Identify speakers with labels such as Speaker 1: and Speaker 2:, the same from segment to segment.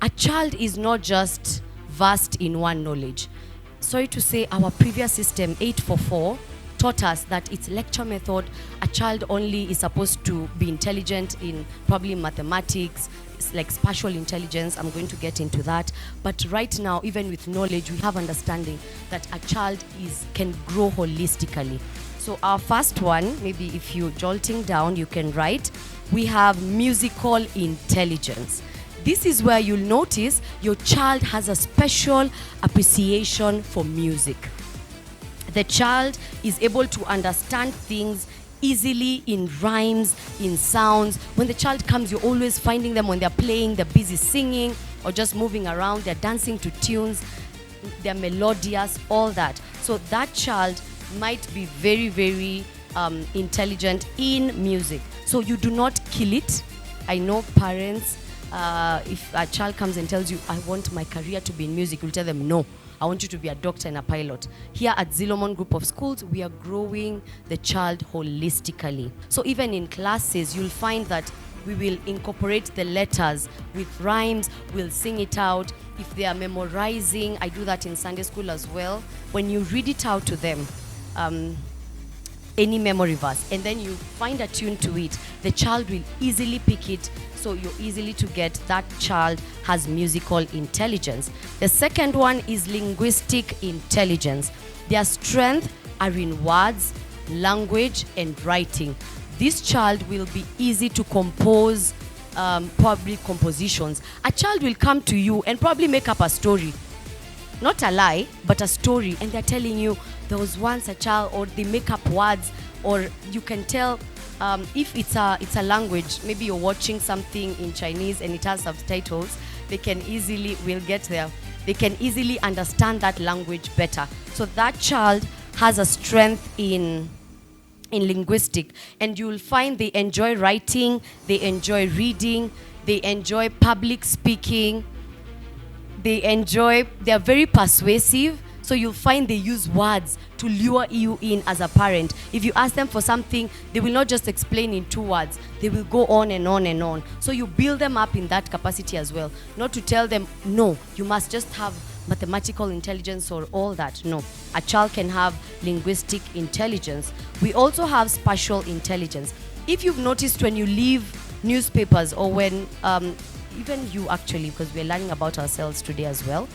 Speaker 1: A child is not just vast in one knowledge. Sorry to say, our previous system, 844, taught us that its lecture method, a child only is supposed to be intelligent in probably mathematics, like spatial intelligence. I'm going to get into that. But right now, even with knowledge, we have understanding that a child can grow holistically. So our first one, maybe if you're jolting down, you can write, we have musical intelligence. This is where you'll notice your child has a special appreciation for music. The child is able to understand things easily in rhymes, in sounds. When the child comes, you're always finding them when they're playing, they're busy singing or just moving around, they're dancing to tunes, they're melodious, all that. So that child might be very, very intelligent in music. So you do not kill it. I know parents, if a child comes and tells you, I want my career to be in music, you'll tell them, no, I want you to be a doctor and a pilot. Here at Zilomon Group of Schools, we are growing the child holistically. So even in classes, you'll find that we will incorporate the letters with rhymes, we'll sing it out. If they are memorizing, I do that in Sunday school as well. When you read it out to them, any memory verse, and then you find a tune to it, the child will easily pick it. So you're easily to get that child has musical intelligence. The second one is linguistic intelligence. Their strength are in words, language, and writing. This child will be easy to compose, probably compositions. A child will come to you and probably make up a story. Not a lie, but a story, and they're telling you there was once a child, or they make up words, or you can tell if it's a language. Maybe you're watching something in Chinese and it has subtitles. They can easily, we'll get there, they can easily understand that language better. So that child has a strength in linguistic, and you'll find they enjoy writing, they enjoy reading, they enjoy public speaking. They're very persuasive, so you'll find they use words to lure you in as a parent. If you ask them for something, they will not just explain in 2 words. They will go on and on and on. So you build them up in that capacity as well. Not to tell them, no, you must just have mathematical intelligence or all that. No, a child can have linguistic intelligence. We also have spatial intelligence. If you've noticed, when you leave newspapers, or when even you actually, because we're learning about ourselves today as well,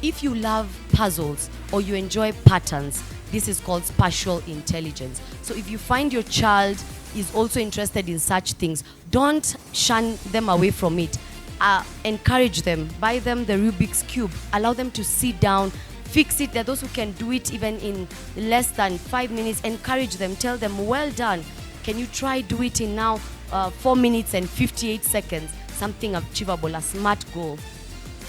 Speaker 1: if you love puzzles or you enjoy patterns, this is called spatial intelligence. So if you find your child is also interested in such things, don't shun them away from it. Encourage them, buy them the Rubik's Cube, allow them to sit down, fix it. There are those who can do it even in less than 5 minutes. Encourage them, tell them, well done. Can you try do it in now 4 minutes and 58 seconds? Something achievable, a smart goal.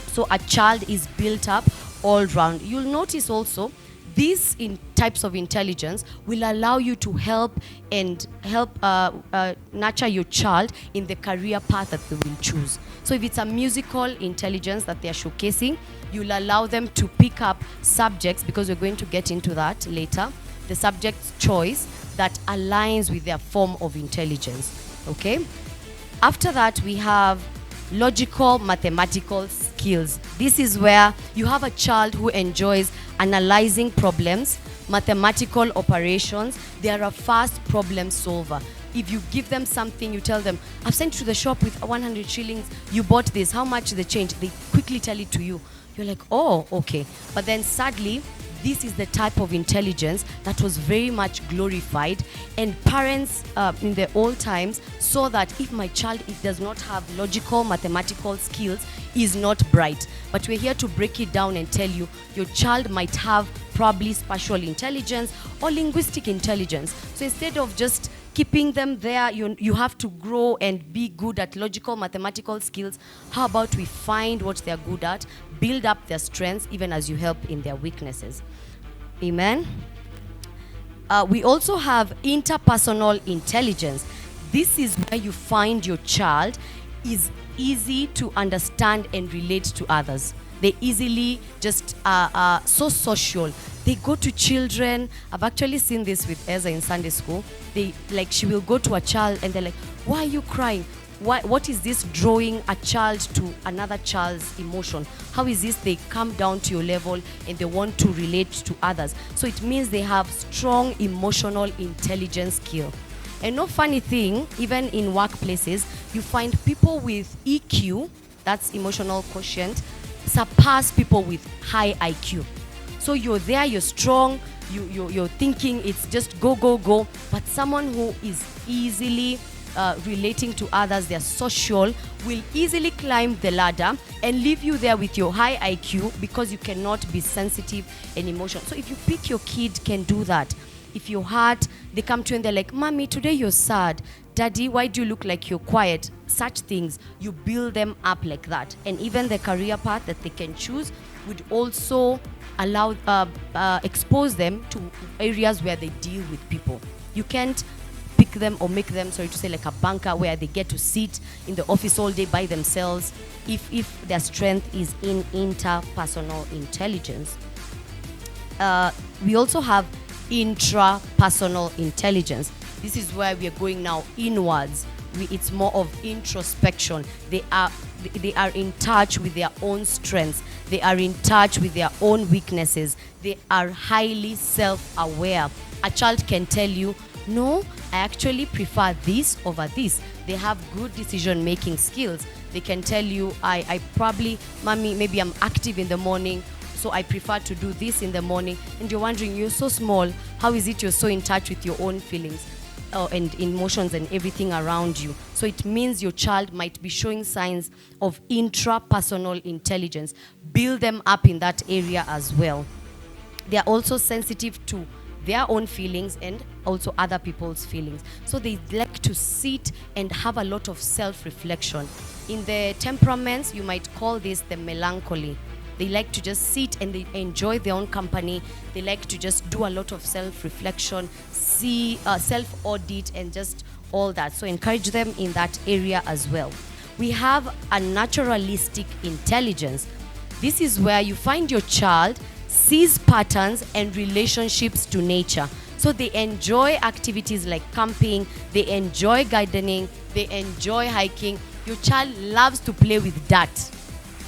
Speaker 1: So a child is built up all round. You'll notice also these types of intelligence will allow you to help nurture your child in the career path that they will choose. So if it's a musical intelligence that they're showcasing, you'll allow them to pick up subjects, because we're going to get into that later, the subject's choice that aligns with their form of intelligence. Okay? After that, we have logical mathematical skills. This is where you have a child who enjoys analyzing problems, mathematical operations. They are a fast problem solver. If you give them something, you tell them, I've sent you to the shop with 100 shillings, you bought this, how much the change? They quickly tell it to you. You're like, oh, okay. But then sadly, this is the type of intelligence that was very much glorified, and parents in the old times saw that if my child does not have logical mathematical skills, is not bright. But we're here to break it down and tell you your child might have probably spatial intelligence or linguistic intelligence. So instead of just keeping them there, you have to grow and be good at logical mathematical skills. How about we find what they're good at, build up their strengths, even as you help in their weaknesses. Amen. We also have interpersonal intelligence. This is where you find your child is easy to understand and relate to others. They easily just so social. They go to children. I've actually seen this with Ezra in Sunday school. She will go to a child and they're like, why are you crying? what is this drawing a child to another child's emotion? How is this they come down to your level and they want to relate to others? So it means they have strong emotional intelligence skill. And no funny thing, even in workplaces, you find people with EQ, that's emotional quotient, surpass people with high IQ. So you're there, you're strong, you're thinking it's just go, go, go. But someone who is easily relating to others, they're social, will easily climb the ladder and leave you there with your high IQ because you cannot be sensitive and emotional. So if you pick your kid can do that. If you're hurt, they come to you and they're like, Mommy, today you're sad. Daddy, why do you look like you're quiet? Such things, you build them up like that. And even the career path that they can choose would also allow, expose them to areas where they deal with people. You can't pick them or make them, sorry to say, like a banker where they get to sit in the office all day by themselves if their strength is in interpersonal intelligence. We also have intrapersonal intelligence. This is where we are going now inwards. It's more of introspection. They are in touch with their own strengths. They are in touch with their own weaknesses. They are highly self-aware. A child can tell you, no, I actually prefer this over this. They have good decision-making skills. They can tell you, I probably, Mommy, maybe I'm active in the morning, so I prefer to do this in the morning. And you're wondering, you're so small, how is it you're so in touch with your own feelings and emotions and everything around you? So it means your child might be showing signs of intrapersonal intelligence. Build them up in that area as well. They are also sensitive to their own feelings and also other people's feelings. So they like to sit and have a lot of self-reflection. In the temperaments, you might call this the melancholy. They like to just sit and they enjoy their own company. They like to just do a lot of self-reflection, self-audit and just all that. So encourage them in that area as well. We have a naturalistic intelligence. This is where you find your child sees patterns and relationships to nature. So they enjoy activities like camping, they enjoy gardening, they enjoy hiking. Your child loves to play with dirt.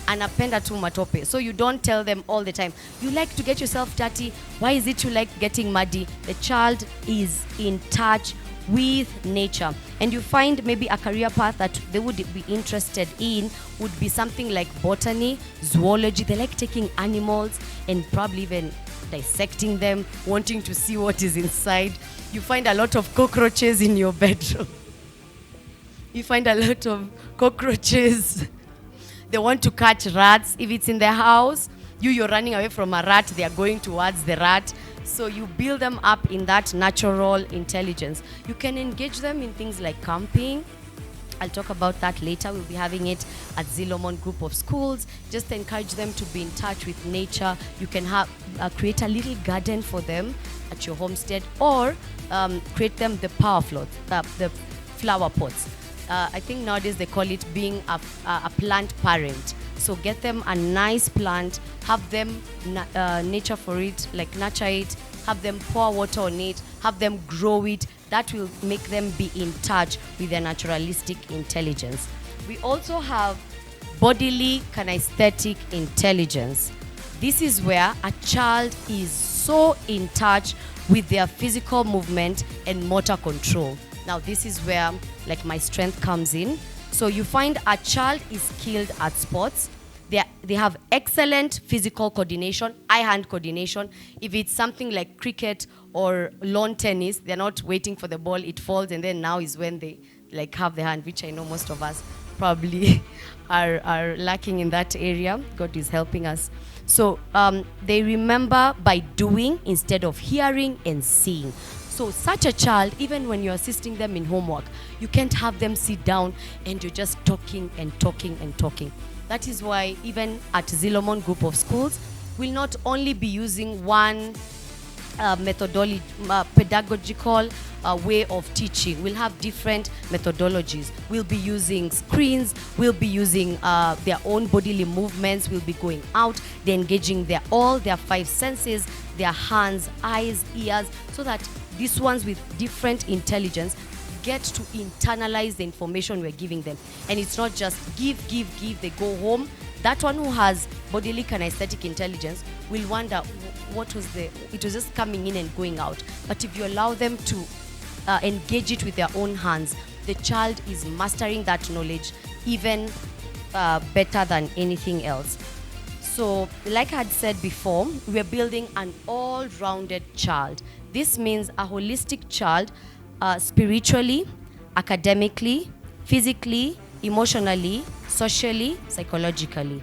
Speaker 1: Anapenda tu matope. So you don't tell them all the time, you like to get yourself dirty. Why is it you like getting muddy? The child is in touch with nature. And you find maybe a career path that they would be interested in would be something like botany, zoology. They like taking animals and probably even dissecting them, wanting to see what is inside. You find a lot of cockroaches in your bedroom. You find a lot of cockroaches. They want to catch rats. If it's in the house, you're running away from a rat, they are going towards the rat. So you build them up in that natural intelligence. You can engage them in things like camping. I'll talk about that later. We'll be having it at Zilomon Group of Schools. Just encourage them to be in touch with nature. You can have create a little garden for them at your homestead, or create them the the flower pots. I think nowadays they call it being a plant parent. So get them a nice plant, have them nature for it, like nurture it, have them pour water on it, have them grow it. That will make them be in touch with their naturalistic intelligence. We also have bodily kinesthetic intelligence. This is where a child is so in touch with their physical movement and motor control. Now this is where like my strength comes in. So you find a child is skilled at sports. They have excellent physical coordination, eye-hand coordination. If it's something like cricket or lawn tennis, they're not waiting for the ball, it falls, and then now is when they like have the hand, which I know most of us probably are lacking in that area. God is helping us. So they remember by doing instead of hearing and seeing. So such a child, even when you're assisting them in homework, you can't have them sit down and you're just talking and talking and talking. That is why even at Zilomon Group of Schools, we'll not only be using one methodology, pedagogical way of teaching. We'll have different methodologies. We'll be using screens, we'll be using their own bodily movements, we'll be going out, they're engaging all their five senses, their hands, eyes, ears, so that these ones with different intelligence get to internalize the information we're giving them. And it's not just give, they go home. That one who has bodily kinesthetic intelligence will wonder it was just coming in and going out. But if you allow them to engage it with their own hands, the child is mastering that knowledge even better than anything else. So, like I had said before, we're building an all-rounded child. This means a holistic child, spiritually, academically, physically, emotionally, socially, psychologically.